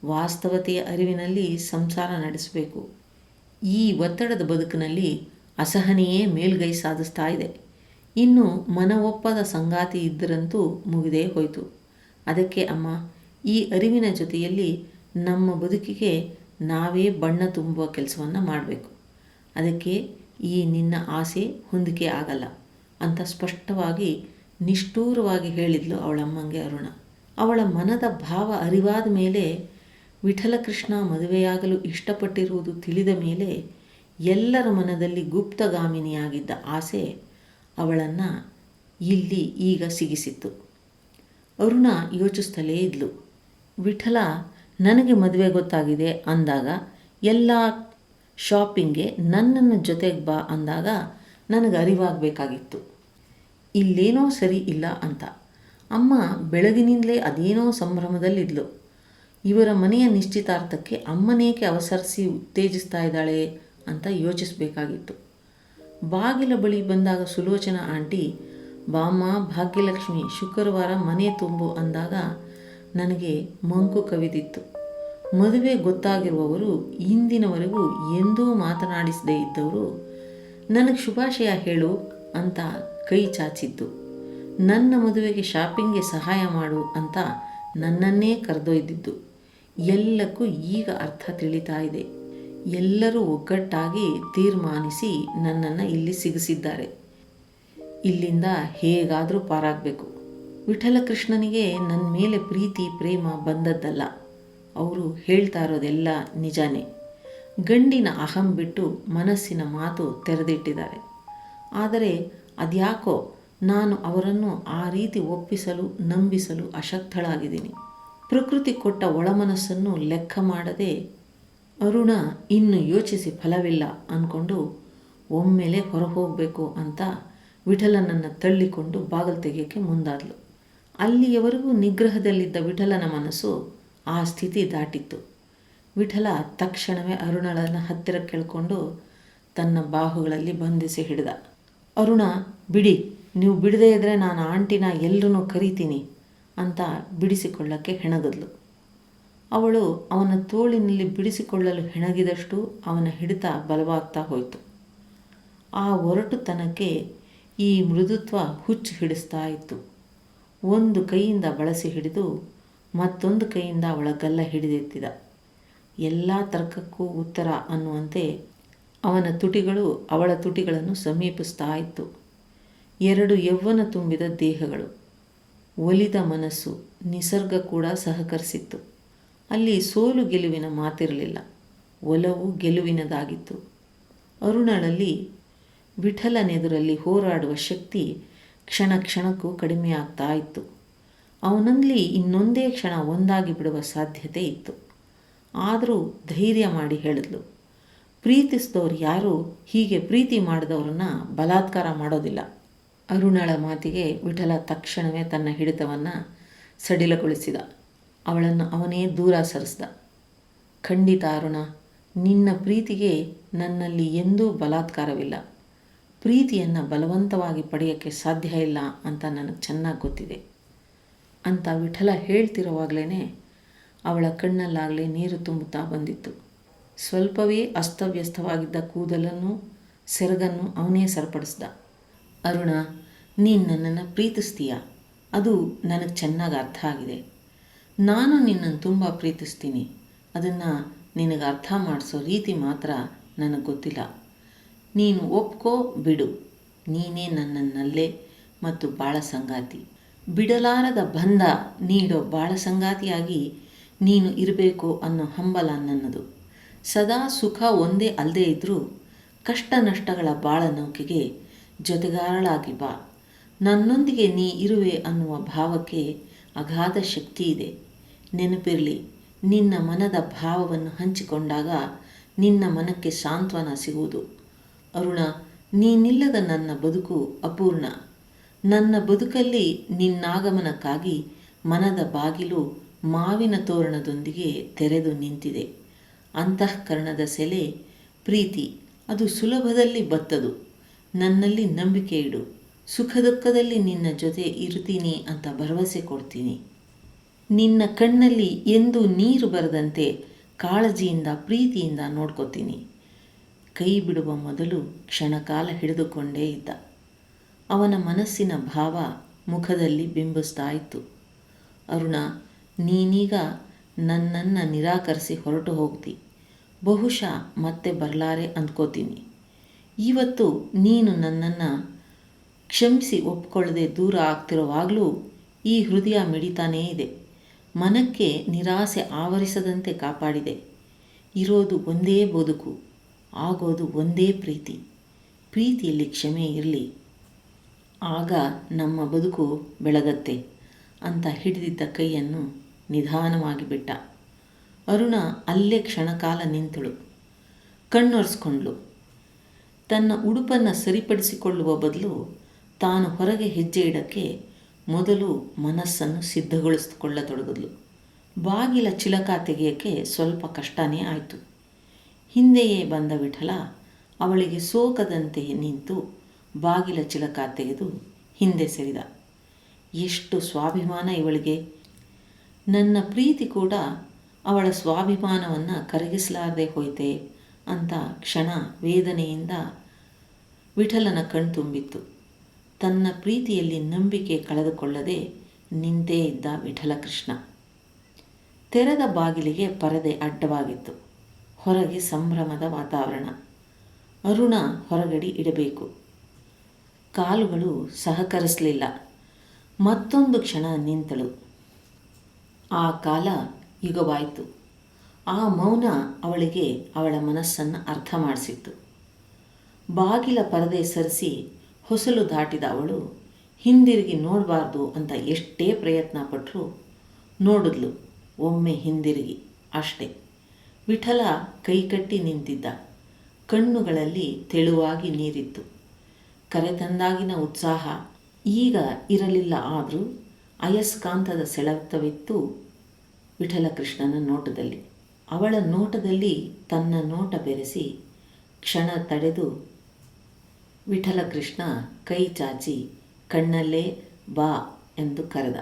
ವಾಸ್ತವತೆಯ ಅರಿವಿನಲ್ಲಿ ಸಂಸಾರ ನಡೆಸಬೇಕು. ಈ ಒತ್ತಡದ ಬದುಕಿನಲ್ಲಿ ಅಸಹನೆಯೇ ಮೇಲ್ಗೈ ಸಾಧಿಸ್ತಾ ಇದೆ. ಇನ್ನು ಮನವೊಪ್ಪದ ಸಂಗಾತಿ ಇದ್ದರಂತೂ ಮುಗಿದೇ ಹೋಯಿತು. ಅದಕ್ಕೆ ಅಮ್ಮ, ಈ ಅರಿವಿನ ಜೊತೆಯಲ್ಲಿ ನಮ್ಮ ಬದುಕಿಗೆ ನಾವೇ ಬಣ್ಣ ತುಂಬುವ ಕೆಲಸವನ್ನು ಮಾಡಬೇಕು. ಅದಕ್ಕೆ ಈ ನಿನ್ನ ಆಸೆ ಹೊಂದಿಕೆ ಆಗಲ್ಲ ಅಂತ ಸ್ಪಷ್ಟವಾಗಿ ನಿಷ್ಠೂರವಾಗಿ ಹೇಳಿದ್ಲು ಅವಳಮ್ಮಂಗೆ ಅರುಣ. ಅವಳ ಮನದ ಭಾವ ಅರಿವಾದ ಮೇಲೆ, ವಿಠಲಕೃಷ್ಣ ಮದುವೆಯಾಗಲು ಇಷ್ಟಪಟ್ಟಿರುವುದು ತಿಳಿದ ಮೇಲೆ ಎಲ್ಲರ ಮನದಲ್ಲಿ ಗುಪ್ತಗಾಮಿನಿಯಾಗಿದ್ದ ಆಸೆ ಅವಳನ್ನು ಇಲ್ಲಿ ಈಗ ಸಿಗಿಸಿತ್ತು. ಅರುಣ ಯೋಚಿಸ್ತಲೇ ಇದ್ಲು. ವಿಠಲ ನನಗೆ ಮದುವೆ ಗೊತ್ತಾಗಿದೆ ಅಂದಾಗ, ಎಲ್ಲ ಶಾಪಿಂಗ್ಗೆ ನನ್ನನ್ನು ಜೊತೆಗೆ ಬಾ ಅಂದಾಗ ನನಗೆ ಅರಿವಾಗಬೇಕಾಗಿತ್ತು ಇಲ್ಲೇನೋ ಸರಿ ಇಲ್ಲ ಅಂತ. ಅಮ್ಮ ಬೆಳಗಿನಿಂದಲೇ ಅದೇನೋ ಸಂಭ್ರಮದಲ್ಲಿದ್ಲು. ಇವರ ಮನೆಯ ನಿಶ್ಚಿತಾರ್ಥಕ್ಕೆ ಅಮ್ಮನೇಕೆ ಅವಸರಿಸಿ ಉತ್ತೇಜಿಸ್ತಾ ಇದ್ದಾಳೆ ಅಂತ ಯೋಚಿಸಬೇಕಾಗಿತ್ತು. ಬಾಗಿಲ ಬಳಿ ಬಂದಾಗ ಸುಲೋಚನಾ ಆಂಟಿ, ಬಾಮ್ಮ ಭಾಗ್ಯಲಕ್ಷ್ಮಿ, ಶುಕ್ರವಾರ ಮನೆ ತುಂಬು ಅಂದಾಗ ನನಗೆ ಮಂಕು ಕವಿದಿತ್ತು. ಮದುವೆ ಗೊತ್ತಾಗಿರುವವರು, ಇಂದಿನವರೆಗೂ ಎಂದೂ ಮಾತನಾಡಿಸದೇ ಇದ್ದವರು ನನಗೆ ಶುಭಾಶಯ ಹೇಳು ಅಂತ ಕೈ ಚಾಚಿದ್ದು, ನನ್ನ ಮದುವೆಗೆ ಶಾಪಿಂಗ್ಗೆ ಸಹಾಯ ಮಾಡು ಅಂತ ನನ್ನನ್ನೇ ಕರೆದೊಯ್ದಿದ್ದು ಎಲ್ಲಕ್ಕೂ ಈಗ ಅರ್ಥ ತಿಳಿತಾ ಇದೆ. ಎಲ್ಲರೂ ಒಗ್ಗಟ್ಟಾಗಿ ತೀರ್ಮಾನಿಸಿ ನನ್ನನ್ನು ಇಲ್ಲಿ ಸಿಗಿಸಿದ್ದಾರೆ. ಇಲ್ಲಿಂದ ಹೇಗಾದರೂ ಪಾರಾಗಬೇಕು. ವಿಠಲಕೃಷ್ಣನಿಗೆ ನನ್ನ ಮೇಲೆ ಪ್ರೀತಿ ಪ್ರೇಮ ಬಂದದ್ದಲ್ಲ. ಅವರು ಹೇಳ್ತಾ ಇರೋದೆಲ್ಲ ನಿಜಾನೇ. ಗಂಡಿನ ಅಹಂ ಬಿಟ್ಟು ಮನಸ್ಸಿನ ಮಾತು ತೆರೆದಿಟ್ಟಿದ್ದಾರೆ. ಆದರೆ ಅದ್ಯಾಕೋ ನಾನು ಅವರನ್ನು ಆ ರೀತಿ ಒಪ್ಪಿಸಲು ನಂಬಿಸಲು ಅಶಕ್ತಳಾಗಿದ್ದೀನಿ. ಪ್ರಕೃತಿ ಕೊಟ್ಟ ಒಳಮನಸ್ಸನ್ನು ಲೆಕ್ಕ ಮಾಡದೆ ಅರುಣ ಇನ್ನು ಯೋಚಿಸಿ ಫಲವಿಲ್ಲ ಅಂದ್ಕೊಂಡು ಒಮ್ಮೆಲೆ ಹೊರಹೋಗಬೇಕು ಅಂತ ವಿಠಲನನ್ನು ತಳ್ಳಿಕೊಂಡು ಬಾಗಿಲು ತೆಗೆಯೋಕ್ಕೆ ಮುಂದಾದಳು. ಅಲ್ಲಿಯವರೆಗೂ ನಿಗ್ರಹದಲ್ಲಿದ್ದ ವಿಠಲನ ಮನಸ್ಸು ಆ ಸ್ಥಿತಿ ದಾಟಿತ್ತು. ವಿಠಲ ತಕ್ಷಣವೇ ಅರುಣಳನ್ನು ಹತ್ತಿರ ಕೆಳ್ಕೊಂಡು ತನ್ನ ಬಾಹುಗಳಲ್ಲಿ ಬಂಧಿಸಿ ಹಿಡಿದ. ಅರುಣ, ಬಿಡಿ, ನೀವು ಬಿಡದೇ ಇದ್ದರೆ ನಾನು ಆಂಟಿನ ಎಲ್ಲರನ್ನೂ ಕರೀತೀನಿ ಅಂತ ಬಿಡಿಸಿಕೊಳ್ಳಕ್ಕೆ ಹೆಣಗದ್ಲು. ಅವಳು ಅವನ ತೋಳಿನಲ್ಲಿ ಬಿಡಿಸಿಕೊಳ್ಳಲು ಹೆಣಗಿದಷ್ಟು ಅವನ ಹಿಡಿತ ಬಲವಾಗ್ತಾ ಹೋಯಿತು. ಆ ಒರಟುತನಕ್ಕೆ ಈ ಮೃದುತ್ವ ಹುಚ್ಚು ಹಿಡಿಸ್ತಾ ಇತ್ತು. ಒಂದು ಕೈಯಿಂದ ಬಳಸಿ ಹಿಡಿದು ಮತ್ತೊಂದು ಕೈಯಿಂದ ಅವಳ ಗಲ್ಲ ಹಿಡಿದೆತ್ತಿದ. ಎಲ್ಲ ತರ್ಕಕ್ಕೂ ಉತ್ತರ ಅನ್ನುವಂತೆ ಅವನ ತುಟಿಗಳು ಅವಳ ತುಟಿಗಳನ್ನು ಸಮೀಪಿಸ್ತಾ ಇತ್ತು. ಎರಡು ಯೌವನ ತುಂಬಿದ ದೇಹಗಳು, ಒಲಿದ ಮನಸ್ಸು, ನಿಸರ್ಗ ಕೂಡ ಸಹಕರಿಸಿತ್ತು. ಅಲ್ಲಿ ಸೋಲು ಗೆಲುವಿನ ಮಾತಿರಲಿಲ್ಲ, ಒಲವು ಗೆಲುವಿನದಾಗಿತ್ತು. ಅರುಣಳಲ್ಲಿ ವಿಠಲನೆದುರಲ್ಲಿ ಹೋರಾಡುವ ಶಕ್ತಿ ಕ್ಷಣ ಕ್ಷಣಕ್ಕೂ ಕಡಿಮೆಯಾಗ್ತಾ ಇತ್ತು. ಅವನಲ್ಲಿ ಇನ್ನೊಂದೇ ಕ್ಷಣ ಒಂದಾಗಿ ಬಿಡುವ ಸಾಧ್ಯತೆ ಇತ್ತು. ಆದರೂ ಧೈರ್ಯ ಮಾಡಿ ಹೇಳಿದ್ಲು, ಪ್ರೀತಿಸಿದವ್ರು ಯಾರೂ ಹೀಗೆ ಪ್ರೀತಿ ಮಾಡಿದವ್ರನ್ನ ಬಲಾತ್ಕಾರ ಮಾಡೋದಿಲ್ಲ. ಅರುಣಳ ಮಾತಿಗೆ ವಿಠಲ ತಕ್ಷಣವೇ ತನ್ನ ಹಿಡಿತವನ್ನು ಸಡಿಲಗೊಳಿಸಿದ. ಅವಳನ್ನು ಅವನೇ ದೂರ ಸರಿಸಿದ. ಖಂಡಿತ ಅರುಣ, ನಿನ್ನ ಪ್ರೀತಿಗೆ ನನ್ನಲ್ಲಿ ಎಂದೂ ಬಲಾತ್ಕಾರವಿಲ್ಲ. ಪ್ರೀತಿಯನ್ನು ಬಲವಂತವಾಗಿ ಪಡೆಯೋಕ್ಕೆ ಸಾಧ್ಯ ಇಲ್ಲ ಅಂತ ನನಗೆ ಚೆನ್ನಾಗಿ ಗೊತ್ತಿದೆ ಅಂತ ವಿಠಲ ಹೇಳ್ತಿರುವಾಗಲೇ ಅವಳ ಕಣ್ಣಲ್ಲಾಗಲೇ ನೀರು ತುಂಬುತ್ತಾ ಬಂದಿತ್ತು. ಸ್ವಲ್ಪವೇ ಅಸ್ತವ್ಯಸ್ತವಾಗಿದ್ದ ಕೂದಲನ್ನು ಸೆರಗನ್ನು ಅವನೇ ಸರಿಪಡಿಸ್ದ. ಅರುಣ, ನೀನು ನನ್ನನ್ನು ಪ್ರೀತಿಸ್ತೀಯ, ಅದು ನನಗೆ ಚೆನ್ನಾಗಿ ಅರ್ಥ ಆಗಿದೆ. ನಾನು ನಿನ್ನನ್ನು ತುಂಬ ಪ್ರೀತಿಸ್ತೀನಿ. ಅದನ್ನು ನಿನಗೆ ಅರ್ಥ ಮಾಡಿಸೋ ರೀತಿ ಮಾತ್ರ ನನಗೆ ಗೊತ್ತಿಲ್ಲ. ನೀನು ಒಪ್ಕೋ ಬಿಡು, ನೀನೇ ನನ್ನನ್ನಲ್ಲೇ ಮತ್ತು ಬಾಳ ಸಂಗಾತಿ. ಬಿಡಲಾರದ ಬಂಧ ನೀಡೋ ಬಾಳ ಸಂಗಾತಿಯಾಗಿ ನೀನು ಇರಬೇಕು ಅನ್ನೋ ಹಂಬಲ ನನ್ನದು. ಸದಾ ಸುಖ ಒಂದೇ ಅಲ್ಲದೇ ಇದ್ದರೂ ಕಷ್ಟ ನಷ್ಟಗಳ ಬಾಳ ನೌಕೆಗೆ ಜೊತೆಗಾರಳಾಗಿ ಬಾ. ನನ್ನೊಂದಿಗೆ ನೀ ಇರುವೆ ಅನ್ನುವ ಭಾವಕ್ಕೆ ಅಗಾಧ ಶಕ್ತಿ ಇದೆ. ನೆನಪಿರಲಿ, ನಿನ್ನ ಮನದ ಭಾವವನ್ನು ಹಂಚಿಕೊಂಡಾಗ ನಿನ್ನ ಮನಕ್ಕೆ ಸಾಂತ್ವನ ಸಿಗುವುದು. ಅರುಣ, ನೀನಿಲ್ಲದ ನನ್ನ ಬದುಕು ಅಪೂರ್ಣ. ನನ್ನ ಬದುಕಲ್ಲಿ ನಿನ್ನಾಗಮನಕ್ಕಾಗಿ ಮನದ ಬಾಗಿಲು ಮಾವಿನ ತೋರಣದೊಂದಿಗೆ ತೆರೆದು ನಿಂತಿದೆ. ಅಂತಃಕರಣದ ಸೆಲೆ ಪ್ರೀತಿ, ಅದು ಸುಲಭದಲ್ಲಿ ಬತ್ತದು. ನನ್ನಲ್ಲಿ ನಂಬಿಕೆ ಇಡು. ಸುಖ ದುಃಖದಲ್ಲಿ ನಿನ್ನ ಜೊತೆ ಇರ್ತೀನಿ ಅಂತ ಭರವಸೆ ಕೊಡ್ತೀನಿ. ನಿನ್ನ ಕಣ್ಣಲ್ಲಿ ಎಂದೂ ನೀರು ಬರದಂತೆ ಕಾಳಜಿಯಿಂದ ಪ್ರೀತಿಯಿಂದ ನೋಡ್ಕೋತೀನಿ. ಕೈ ಬಿಡುವ ಮೊದಲು ಕ್ಷಣಕಾಲ ಹಿಡಿದುಕೊಂಡೇ ಇದ್ದ. ಅವನ ಮನಸ್ಸಿನ ಭಾವ ಮುಖದಲ್ಲಿ ಬಿಂಬಿಸ್ತಾ ಇತ್ತು. ಅರುಣ, ನೀನೀಗ ನನ್ನನ್ನು ನಿರಾಕರಿಸಿ ಹೊರಟು ಹೋಗ್ತಿ. ಬಹುಶಃ ಮತ್ತೆ ಬರಲಾರೆ ಅಂದ್ಕೋತೀನಿ. ಇವತ್ತು ನೀನು ನನ್ನನ್ನು ಕ್ಷಮಿಸಿ ಒಪ್ಕೊಳ್ಳದೆ ದೂರ ಆಗ್ತಿರೋವಾಗಲೂ ಈ ಹೃದಯ ಮಿಡಿತಾನೇ ಇದೆ. ಮನಕ್ಕೆ ನಿರಾಸೆ ಆವರಿಸದಂತೆ ಕಾಪಾಡಿದೆ. ಇರೋದು ಒಂದೇ ಬದುಕು, ಆಗೋದು ಒಂದೇ ಪ್ರೀತಿ. ಪ್ರೀತಿಯಲ್ಲಿ ಕ್ಷಮೆ ಇರಲಿ, ಆಗ ನಮ್ಮ ಬದುಕು ಬೆಳಗತ್ತೆ ಅಂತ ಹಿಡಿದಿದ್ದ ಕೈಯನ್ನು ನಿಧಾನವಾಗಿ ಬಿಟ್ಟ. ಅರುಣ ಅಲ್ಲೇ ಕ್ಷಣಕಾಲ ನಿಂತಳು. ಕಣ್ಣೊರೆಸ್ಕೊಂಡ್ಳು. ತನ್ನ ಉಡುಪನ್ನು ಸರಿಪಡಿಸಿಕೊಳ್ಳುವ ಬದಲು ತಾನು ಹೊರಗೆ ಹೆಜ್ಜೆ ಇಡಕ್ಕೆ ಮೊದಲು ಮನಸ್ಸನ್ನು ಸಿದ್ಧಗೊಳಿಸಿಕೊಳ್ಳತೊಡಗಿದ್ಲು. ಬಾಗಿಲ ಚಿಲಕ ತೆಗೆಯೋಕ್ಕೆ ಸ್ವಲ್ಪ ಕಷ್ಟನೇ ಆಯಿತು. ಹಿಂದೆಯೇ ಬಂದ ವಿಠಲ ಅವಳಿಗೆ ಸೋಕದಂತೆ ನಿಂತು ಬಾಗಿಲ ಚಿಲಕ ತೆಗೆದು ಹಿಂದೆ ಸರಿದ. ಎಷ್ಟು ಸ್ವಾಭಿಮಾನ ಇವಳಿಗೆ! ನನ್ನ ಪ್ರೀತಿ ಕೂಡ ಅವಳ ಸ್ವಾಭಿಮಾನವನ್ನು ಕರಗಿಸಲಾರದೆ ಹೋಯ್ತೆ ಅಂತ ಕ್ಷಣ ವೇದನೆಯಿಂದ ವಿಠಲನ ಕಣ್ತುಂಬಿತ್ತು. ತನ್ನ ಪ್ರೀತಿಯಲ್ಲಿ ನಂಬಿಕೆ ಕಳೆದುಕೊಳ್ಳದೆ ನಿಂತೇ ಇದ್ದ ವಿಠಲಕೃಷ್ಣ. ತೆರೆದ ಬಾಗಿಲಿಗೆ ಪರದೆ ಅಡ್ಡವಾಗಿತ್ತು. ಹೊರಗೆ ಸಂಭ್ರಮದ ವಾತಾವರಣ. ಅರುಣ ಹೊರಗಡೆ ಇಡಬೇಕು. ಕಾಲುಗಳು ಸಹಕರಿಸಲಿಲ್ಲ. ಮತ್ತೊಂದು ಕ್ಷಣ ನಿಂತಳು. ಆ ಕಾಲ ಯುಗವಾಯಿತು. ಆ ಮೌನ ಅವಳಿಗೆ ಅವಳ ಮನಸ್ಸನ್ನು ಅರ್ಥ ಮಾಡಿಸಿತ್ತು. ಬಾಗಿಲ ಪರದೆ ಸರಿಸಿ ಹೊಸಲು ದಾಟಿದ ಅವಳು ಹಿಂದಿರುಗಿ ನೋಡಬಾರ್ದು ಅಂತ ಎಷ್ಟೇ ಪ್ರಯತ್ನ ಪಟ್ಟರೂ ನೋಡಿದ್ಲು. ಒಮ್ಮೆ ಹಿಂದಿರುಗಿ ಅಷ್ಟೇ. ವಿಠಲ ಕೈಕಟ್ಟಿ ನಿಂತಿದ್ದ. ಕಣ್ಣುಗಳಲ್ಲಿ ತೆಳುವಾಗಿ ನೀರಿತ್ತು. ಕರೆತಂದಾಗಿನ ಉತ್ಸಾಹ ಈಗ ಇರಲಿಲ್ಲ. ಆದರೂ ಅಯಸ್ಕಾಂತದ ಸೆಳೆತವಿತ್ತು ವಿಠಲಕೃಷ್ಣನ ನೋಟದಲ್ಲಿ. ಅವಳ ನೋಟದಲ್ಲಿ ತನ್ನ ನೋಟ ಬೆರೆಸಿ ಕ್ಷಣ ತಡೆದು ವಿಠಲಕೃಷ್ಣ ಕೈ ಚಾಚಿ ಕಣ್ಣಲ್ಲೇ ಬಾ ಎಂದು ಕರೆದ.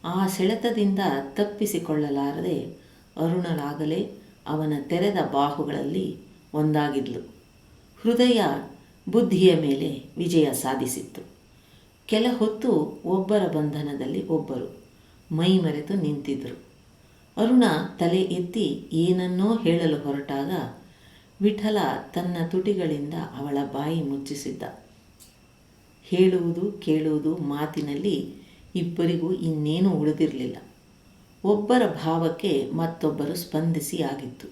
ಆ ಸೆಳೆತದಿಂದ ತಪ್ಪಿಸಿಕೊಳ್ಳಲಾರದೆ ಅರುಣರಾಗಲೇ ಅವನ ತೆರೆದ ಬಾಹುಗಳಲ್ಲಿ ಒಂದಾಗಿದ್ಲು. ಹೃದಯ ಬುದ್ಧಿಯ ಮೇಲೆ ವಿಜಯ ಸಾಧಿಸಿತ್ತು. ಕೆಲ ಹೊತ್ತು ಒಬ್ಬರ ಬಂಧನದಲ್ಲಿ ಒಬ್ಬರು ಮೈ ಮರೆತು ನಿಂತಿದ್ದರು. ಅರುಣ ತಲೆ ಎತ್ತಿ ಏನನ್ನೋ ಹೇಳಲು ಹೊರಟಾಗ ವಿಠಲ ತನ್ನ ತುಟಿಗಳಿಂದ ಅವಳ ಬಾಯಿ ಮುಚ್ಚಿಸಿದ್ದ. ಹೇಳುವುದು ಕೇಳುವುದು ಮಾತಿನಲ್ಲಿ ಇಬ್ಬರಿಗೂ ಇನ್ನೇನು ಉಳಿದಿರಲಿಲ್ಲ. ಒಬ್ಬರ ಭಾವಕ್ಕೆ ಮತ್ತೊಬ್ಬರು ಸ್ಪಂದಿಸಿ ಆಗಿತ್ತು.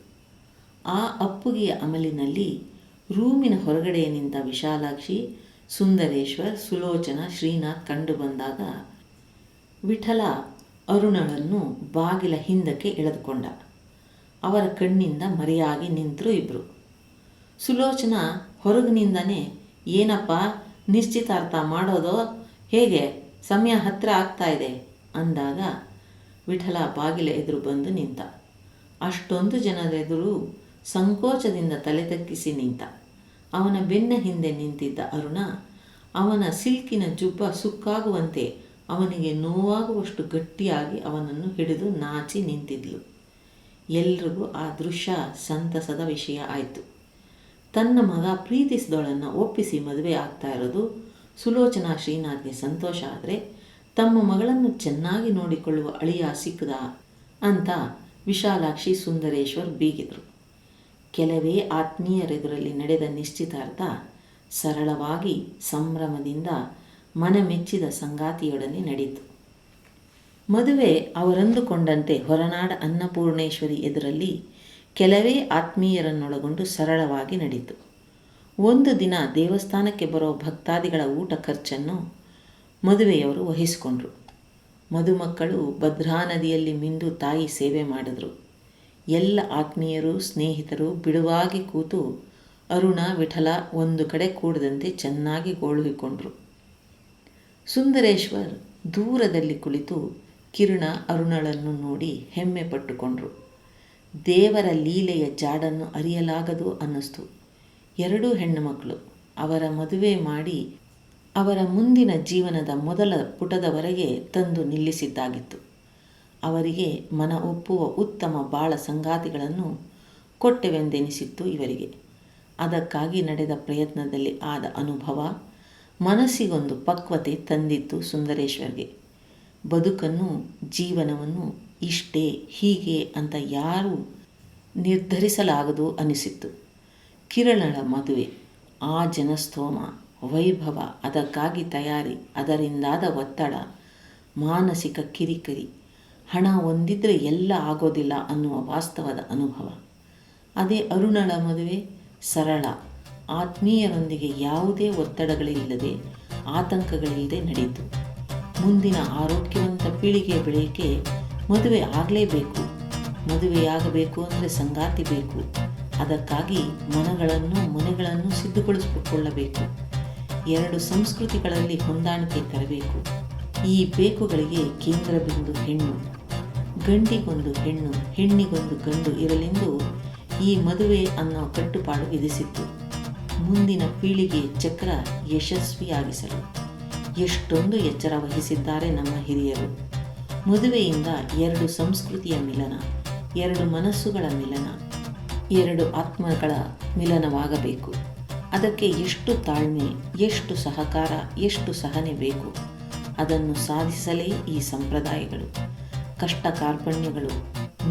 ಆ ಅಪ್ಪುಗೆಯ ಅಮಲಿನಲ್ಲಿ ರೂಮಿನ ಹೊರಗಡೆ ನಿಂತ ವಿಶಾಲಾಕ್ಷಿ, ಸುಂದರೇಶ್ವರ್, ಸುಲೋಚನಾ, ಶ್ರೀನಾಥ್ ಕಂಡು ಬಂದಾಗ ವಿಠಲ ಅರುಣಳನ್ನು ಬಾಗಿಲ ಹಿಂದಕ್ಕೆ ಎಳೆದುಕೊಂಡ. ಅವರ ಕಣ್ಣಿಂದ ಮರೆಯಾಗಿ ನಿಂತರು ಇಬ್ಬರು. ಸುಲೋಚನಾ ಹೊರಗಿನಿಂದನೇ, ಏನಪ್ಪ ನಿಶ್ಚಿತಾರ್ಥ ಮಾಡೋದೋ ಹೇಗೆ, ಸಮಯ ಹತ್ತಿರ ಆಗ್ತಾ ಇದೆ ಅಂದಾಗ ವಿಠಲ ಬಾಗಿಲ ಎದುರು ಬಂದು ನಿಂತ. ಅಷ್ಟೊಂದು ಜನರೆದುರು ಸಂಕೋಚದಿಂದ ತಲೆ ತಗ್ಗಿಸಿ ನಿಂತ. ಅವನ ಬೆನ್ನ ಹಿಂದೆ ನಿಂತಿದ್ದ ಅರುಣ ಅವನ ಸಿಲ್ಕಿನ ಜುಬ್ಬ ಸುಕ್ಕಾಗುವಂತೆ ಅವನಿಗೆ ನೋವಾಗುವಷ್ಟು ಗಟ್ಟಿಯಾಗಿ ಅವನನ್ನು ಹಿಡಿದು ನಾಚಿ ನಿಂತಿದ್ಲು. ಎಲ್ರಿಗೂ ಆ ದೃಶ್ಯ ಸಂತಸದ ವಿಷಯ ಆಯಿತು. ತನ್ನ ಮಗ ಪ್ರೀತಿಸಿದವಳನ್ನು ಒಪ್ಪಿಸಿ ಮದುವೆ ಆಗ್ತಾ ಇರೋದು ಸುಲೋಚನಾ ಶ್ರೀನಾಥ್ಗೆ ಸಂತೋಷ ಆದರೆ, ತಮ್ಮ ಮಗಳನ್ನು ಚೆನ್ನಾಗಿ ನೋಡಿಕೊಳ್ಳುವ ಅಳಿಯ ಸಿಕ್ಕದ ಅಂತ ವಿಶಾಲಾಕ್ಷಿ, ಸುಂದರೇಶ್ವರ್ ಬೀಗಿದರು. ಕೆಲವೇ ಆತ್ಮೀಯರೆದುರಲ್ಲಿ ನಡೆದ ನಿಶ್ಚಿತಾರ್ಥ ಸರಳವಾಗಿ ಸಂಭ್ರಮದಿಂದ ಮನಮೆಚ್ಚಿದ ಸಂಗಾತಿಯೊಡನೆ ನಡೆಯಿತು. ಮದುವೆ ಅವರಂದುಕೊಂಡಂತೆ ಹೊರನಾಡ ಅನ್ನಪೂರ್ಣೇಶ್ವರಿ ಎದುರಲ್ಲಿ ಕೆಲವೇ ಆತ್ಮೀಯರನ್ನೊಳಗೊಂಡು ಸರಳವಾಗಿ ನಡೆಯಿತು. ಒಂದು ದಿನ ದೇವಸ್ಥಾನಕ್ಕೆ ಬರೋ ಭಕ್ತಾದಿಗಳ ಊಟ ಖರ್ಚನ್ನು ಮದುವೆಯವರು ವಹಿಸಿಕೊಂಡ್ರು. ಮದುಮಕ್ಕಳು ಭದ್ರಾ ನದಿಯಲ್ಲಿ ಮಿಂದು ತಾಯಿ ಸೇವೆ ಮಾಡಿದರು. ಎಲ್ಲ ಆತ್ಮೀಯರು ಸ್ನೇಹಿತರು ಬಿಡುವಾಗಿ ಕೂತು ಅರುಣ ವಿಠಲ ಒಂದು ಕಡೆ ಕೂಡದಂತೆ ಚೆನ್ನಾಗಿ ಗೋಳುಹಿಕೊಂಡ್ರು. ಸುಂದರೇಶ್ವರ್ ದೂರದಲ್ಲಿ ಕುಳಿತು ಕಿರಣ ಅರುಣಳನ್ನು ನೋಡಿ ಹೆಮ್ಮೆ ಪಟ್ಟುಕೊಂಡ್ರು. ದೇವರ ಲೀಲೆಯ ಜಾಡನ್ನು ಅರಿಯಲಾಗದು ಅನ್ನಿಸ್ತು. ಎರಡೂ ಹೆಣ್ಣು ಮಕ್ಕಳು ಅವರ ಮದುವೆ ಮಾಡಿ ಅವರ ಮುಂದಿನ ಜೀವನದ ಮೊದಲ ಪುಟದವರೆಗೆ ತಂದು ನಿಲ್ಲಿಸಿದ್ದಾಗಿತ್ತು. ಅವರಿಗೆ ಮನ ಒಪ್ಪುವ ಉತ್ತಮ ಬಾಳ ಸಂಗಾತಿಗಳನ್ನು ಕೊಟ್ಟೆವೆಂದೆನಿಸಿತ್ತು ಇವರಿಗೆ. ಅದಕ್ಕಾಗಿ ನಡೆದ ಪ್ರಯತ್ನದಲ್ಲಿ ಆದ ಅನುಭವ ಮನಸ್ಸಿಗೊಂದು ಪಕ್ವತೆ ತಂದಿತ್ತು ಸುಂದರೇಶ್ವರ್ಗೆ. ಬದುಕನ್ನು, ಜೀವನವನ್ನು ಇಷ್ಟೇ ಹೀಗೆ ಅಂತ ಯಾರೂ ನಿರ್ಧರಿಸಲಾಗದು ಅನಿಸಿತ್ತು. ಕಿರಣಳ ಮದುವೆ, ಆ ಜನಸ್ತೋಮ, ವೈಭವ, ಅದಕ್ಕಾಗಿ ತಯಾರಿ, ಅದರಿಂದಾದ ಒತ್ತಡ, ಮಾನಸಿಕ ಕಿರಿಕಿರಿ, ಹಣ ಒಂದಿದ್ರೆ ಎಲ್ಲ ಆಗೋದಿಲ್ಲ ಅನ್ನುವ ವಾಸ್ತವದ ಅನುಭವ. ಅದೇ ಅರುಣಳ ಮದುವೆ ಸರಳ, ಆತ್ಮೀಯರೊಂದಿಗೆ ಯಾವುದೇ ಒತ್ತಡಗಳಿಲ್ಲದೆ, ಆತಂಕಗಳಿಲ್ಲದೆ ನಡೆಯಿತು. ಮುಂದಿನ ಆರೋಗ್ಯವಂತ ಪೀಳಿಗೆ ಬೆಳೆಯಕ್ಕೆ ಮದುವೆ ಆಗಲೇಬೇಕು. ಮದುವೆಯಾಗಬೇಕು ಅಂದರೆ ಸಂಗಾತಿ ಬೇಕು. ಅದಕ್ಕಾಗಿ ಮನೆಗಳನ್ನು ಸಿದ್ಧಗೊಳಿಸಿಕೊಳ್ಳಬೇಕು. 2 ಸಂಸ್ಕೃತಿಗಳಲ್ಲಿ ಹೊಂದಾಣಿಕೆ ತರಬೇಕು. ಈ ಬೇಕುಗಳಿಗೆ ಕೇಂದ್ರ ಬಿಂದು ಹೆಣ್ಣು. ಗಂಡಿಗೊಂದು ಹೆಣ್ಣು, ಹೆಣ್ಣಿಗೊಂದು ಗಂಡು ಇರಲೆಂದು ಈ ಮದುವೆ ಅನ್ನೋ ಕಟ್ಟುಪಾಡು ವಿಧಿಸಿತ್ತು. ಮುಂದಿನ ಪೀಳಿಗೆ ಚಕ್ರ ಯಶಸ್ವಿಯಾಗಿಸಲು ಎಷ್ಟೊಂದು ಎಚ್ಚರ ವಹಿಸಿದ್ದಾರೆ ನಮ್ಮ ಹಿರಿಯರು. ಮದುವೆಯಿಂದ 2 ಸಂಸ್ಕೃತಿಯ ಮಿಲನ, 2 ಮನಸ್ಸುಗಳ ಮಿಲನ, 2 ಆತ್ಮಗಳ ಮಿಲನವಾಗಬೇಕು. ಅದಕ್ಕೆ ಎಷ್ಟು ತಾಳ್ಮೆ, ಎಷ್ಟು ಸಹಕಾರ, ಎಷ್ಟು ಸಹನೆ ಬೇಕು. ಅದನ್ನು ಸಾಧಿಸಲೇ ಈ ಸಂಪ್ರದಾಯಗಳು. ಕಷ್ಟ ಕಾರ್ಪಣ್ಯಗಳು,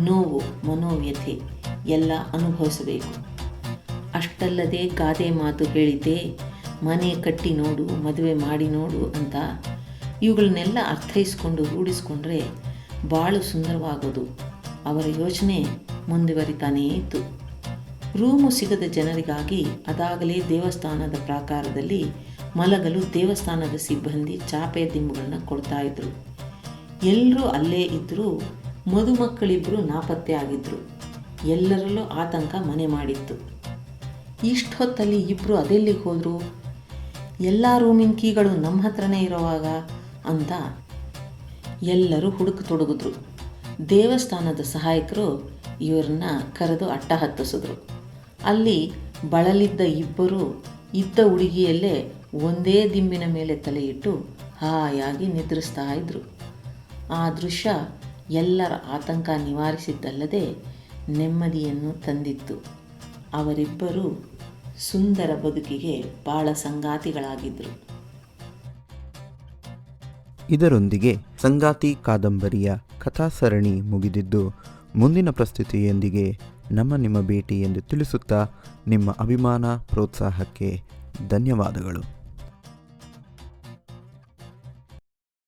ನೋವು, ಮನೋವ್ಯಥೆ ಎಲ್ಲ ಅನುಭವಿಸಬೇಕು. ಅಷ್ಟಲ್ಲದೆ ಗಾದೆ ಮಾತು ಹೇಳಿದ್ದೆ, ಮನೆ ಕಟ್ಟಿ ನೋಡು, ಮದುವೆ ಮಾಡಿ ನೋಡು ಅಂತ. ಇವುಗಳನ್ನೆಲ್ಲ ಅರ್ಥೈಸ್ಕೊಂಡು ರೂಢಿಸ್ಕೊಂಡ್ರೆ ಬಾಳು ಸುಂದರವಾಗೋದು. ಅವರ ಯೋಚನೆ ಮುಂದುವರಿತಾನೇ ಇತ್ತು. ರೂಮು ಸಿಗದ ಜನರಿಗಾಗಿ ಅದಾಗಲೇ ದೇವಸ್ಥಾನದ ಪ್ರಾಕಾರದಲ್ಲಿ ಮಲಗಲು ದೇವಸ್ಥಾನದ ಸಿಬ್ಬಂದಿ ಚಾಪೆ ದಿಂಬುಗಳನ್ನ ಕೊಡ್ತಾ ಇದ್ರು. ಎಲ್ಲರೂ ಅಲ್ಲೇ ಇದ್ದರೂ ಮದುಮಕ್ಕಳಿಬ್ಬರು ನಾಪತ್ತೆ ಆಗಿದ್ರು. ಎಲ್ಲರಲ್ಲೂ ಆತಂಕ ಮನೆ ಮಾಡಿತ್ತು. ಇಷ್ಟು ಹೊತ್ತಲ್ಲಿ ಇಬ್ಬರು ಅದೆಲ್ಲಿಗೆ ಹೋದರು, ಎಲ್ಲ ರೂಮಿನ ಕೀಗಳು ನಮ್ಮ ಹತ್ರನೇ ಇರೋವಾಗ ಅಂತ ಎಲ್ಲರೂ ಹುಡುಕತೊಡಗಿದ್ರು. ದೇವಸ್ಥಾನದ ಸಹಾಯಕರು ಇವ್ರನ್ನ ಕರೆದು ಅಟ್ಟ ಹತ್ತಿಸಿದ್ರು. ಅಲ್ಲಿ ಬಳಲಿದ್ದ ಇಬ್ಬರು ಇದ್ದ ಹುಡುಗಿಯಲ್ಲೇ ಒಂದೇ ದಿಂಬಿನ ಮೇಲೆ ತಲೆ ಇಟ್ಟು ಹಾಯಾಗಿ ನಿದ್ರಿಸ್ತಾ ಇದ್ರು. ಆ ದೃಶ್ಯ ಎಲ್ಲರ ಆತಂಕ ನಿವಾರಿಸಿದ್ದಲ್ಲದೆ ನೆಮ್ಮದಿಯನ್ನು ತಂದಿತ್ತು. ಅವರಿಬ್ಬರು ಸುಂದರ ಬದುಕಿಗೆ ಬಾಳ ಸಂಗಾತಿಗಳಾಗಿದ್ದರು. ಇದರೊಂದಿಗೆ ಸಂಗಾತಿ ಕಾದಂಬರಿಯ ಕಥಾಸರಣಿ ಮುಗಿದಿದ್ದು, ಮುಂದಿನ ಪ್ರಸ್ತುತಿಯೊಂದಿಗೆ ನಿಮ್ಮ ಭೇಟಿ ಎಂದು ತಿಳಿಸುತ್ತಾ ನಿಮ್ಮ ಅಭಿಮಾನ ಪ್ರೋತ್ಸಾಹಕ್ಕೆ ಧನ್ಯವಾದಗಳು.